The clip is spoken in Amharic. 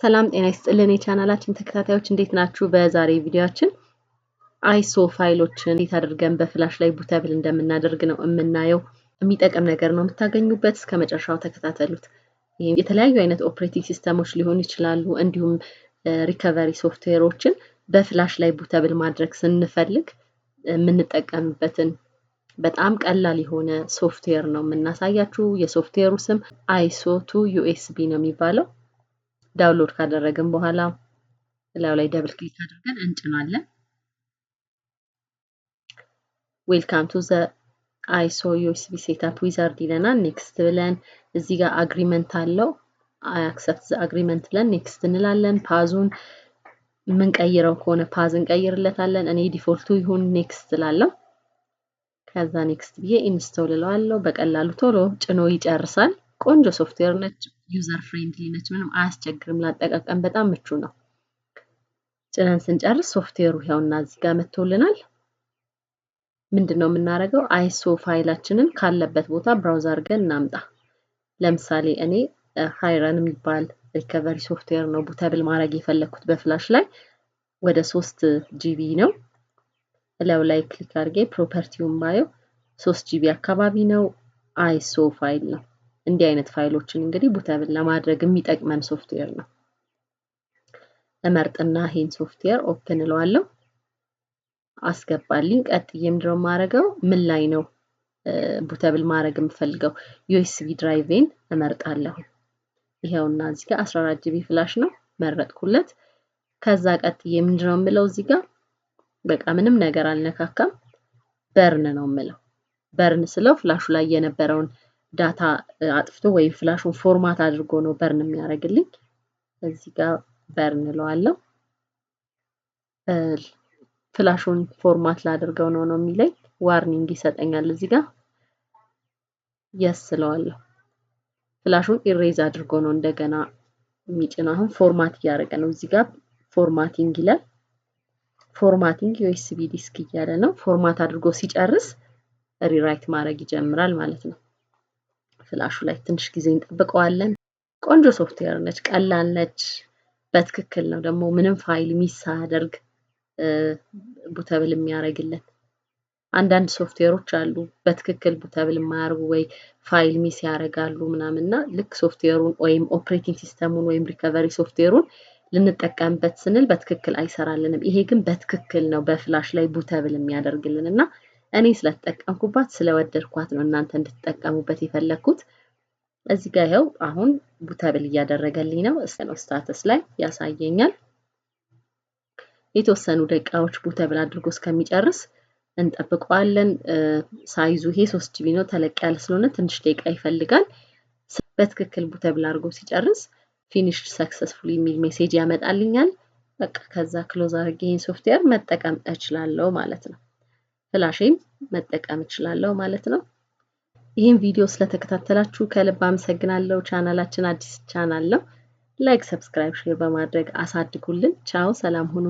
ሰላም ጤና ይስጥልን የቻናላችን ተከታታዮች እንዴት ናችሁ? በዛሬ ቪዲዮአችን አይሶ ፋይሎችን እንዴት አድርገን በፍላሽ ላይ ቡተብል እንደምናደርግ ነው የምናየው። የሚጠቅም ነገር ነው የምታገኙበት። እስከመጨረሻው ተከታተሉት። የተለያዩ አይነት ኦፕሬቲንግ ሲስተሞች ሊሆኑ ይችላሉ። እንዲሁም ሪከቨሪ ሶፍትዌሮችን በፍላሽ ላይ ቡተብል ማድረግ ስንፈልግ የምንጠቀምበትን በጣም ቀላል የሆነ ሶፍትዌር ነው የምናሳያችሁ። የሶፍትዌሩ ስም አይሶ2 ዩኤስቢ ነው የሚባለው። ዳውንሎድ ካደረግን በኋላ ላዩ ላይ ደብል ክሊክ አድርገን እንጭናለን። ዌልካም ቱ ዘ አይሶ ዩኤስቢ ሴትአፕ ዊዛርድ ይለናል። ኔክስት ብለን እዚህ ጋር አግሪመንት አለው። አይ አክሰፕት ዘ አግሪመንት ብለን ኔክስት እንላለን። ፓዙን የምንቀይረው ከሆነ ፓዝ እንቀይርለታለን። እኔ ዲፎልቱ ይሁን ኔክስት እላለሁ። ከዛ ኔክስት ብዬ ኢንስቶል እለዋለሁ። በቀላሉ ቶሎ ጭኖ ይጨርሳል። ቆንጆ ሶፍትዌር ነች። ዩዘር ፍሬንድሊ ነች። ምንም አያስቸግርም። ላጠቃቀም በጣም ምቹ ነው። ጭነን ስንጨርስ ሶፍትዌሩ ያውና እዚህ ጋር መጥቶልናል። ምንድነው የምናደርገው? አይሶ ፋይላችንን ካለበት ቦታ ብራውዝ አድርገን እናምጣ። ለምሳሌ እኔ ሃይረን የሚባል ሪከቨሪ ሶፍትዌር ነው ቡተብል ማድረግ የፈለኩት በፍላሽ ላይ ወደ 3 ጂቢ ነው። ላዩ ላይ ክሊክ አድርጌ ፕሮፐርቲውን ባየው 3 ጂቢ አካባቢ ነው። አይሶ ፋይል ነው። እንዲህ አይነት ፋይሎችን እንግዲህ ቡተብል ለማድረግ የሚጠቅመን ሶፍትዌር ነው። እመርጥና ይሄን ሶፍትዌር ኦፕን እለዋለሁ። አስገባልኝ። ቀጥዬ ምንድነው የማደርገው? ምን ላይ ነው ቡተብል ማድረግ የምፈልገው? ዩኤስቢ ድራይቬን እመርጣለሁ። ይሄውና እዚህ ጋር 14 ጂቢ ፍላሽ ነው መረጥኩለት። ከዛ ቀጥዬ ምንድነው የምለው እዚህ ጋር በቃ ምንም ነገር አልነካካም። በርን ነው የምለው። በርን ስለው ፍላሹ ላይ የነበረውን ዳታ አጥፍቶ ወይ ፍላሹን ፎርማት አድርጎ ነው በርን የሚያደርግልኝ። እዚህ ጋር በርን እለዋለሁ። ፍላሹን ፎርማት ላድርገው ነው የሚለኝ። ዋርኒንግ ይሰጠኛል እዚህ ጋር። የስ እለዋለሁ። ፍላሹን ኢሬዝ አድርጎ ነው እንደገና የሚጭነው። አሁን ፎርማት እያደረገ ነው። እዚህ ጋር ፎርማቲንግ ይላል። ፎርማቲንግ ዩኤስቢ ዲስክ እያለ ነው። ፎርማት አድርጎ ሲጨርስ ሪራይት ማድረግ ይጀምራል ማለት ነው። ፍላሹ ላይ ትንሽ ጊዜ እንጠብቀዋለን። ቆንጆ ሶፍትዌር ነች፣ ቀላል ነች። በትክክል ነው ደግሞ ምንም ፋይል ሚስ ሳያደርግ ቡተብል የሚያደርግልን። አንዳንድ ሶፍትዌሮች አሉ በትክክል ቡተብል የማያደርጉ ወይ ፋይል ሚስ ያደርጋሉ ምናምንና ልክ ሶፍትዌሩን ወይም ኦፕሬቲንግ ሲስተሙን ወይም ሪከቨሪ ሶፍትዌሩን ልንጠቀምበት ስንል በትክክል አይሰራልንም። ይሄ ግን በትክክል ነው በፍላሽ ላይ ቡተብል የሚያደርግልንና እኔ ስለተጠቀምኩባት ስለወደድኳት ነው እናንተ እንድትጠቀሙበት የፈለኩት። እዚህ ጋር ይኸው አሁን ቡተብል እያደረገልኝ ነው። ስታተስ ላይ ያሳየኛል። የተወሰኑ ደቂቃዎች ቡተብል አድርጎ እስከሚጨርስ እንጠብቀዋለን። ሳይዙ ይሄ 3 ጂቢ ነው። ተለቅ ያለ ስለሆነ ትንሽ ደቂቃ ይፈልጋል። በትክክል ቡተብል አድርጎ ሲጨርስ ፊኒሽድ ሰክሰስፉሊ የሚል ሜሴጅ ያመጣልኛል። በቃ ከዛ ክሎዝ አድርጌ ይሄን ሶፍትዌር መጠቀም እችላለሁ ማለት ነው። ፍላሽን መጠቀም እችላለሁ ማለት ነው። ይሄን ቪዲዮ ስለተከታተላችሁ ከልብ አመሰግናለሁ። ቻናላችን አዲስ ቻናል ነው። ላይክ፣ ሰብስክራይብ፣ ሼር በማድረግ አሳድጉልን። ቻው፣ ሰላም ሁኑ።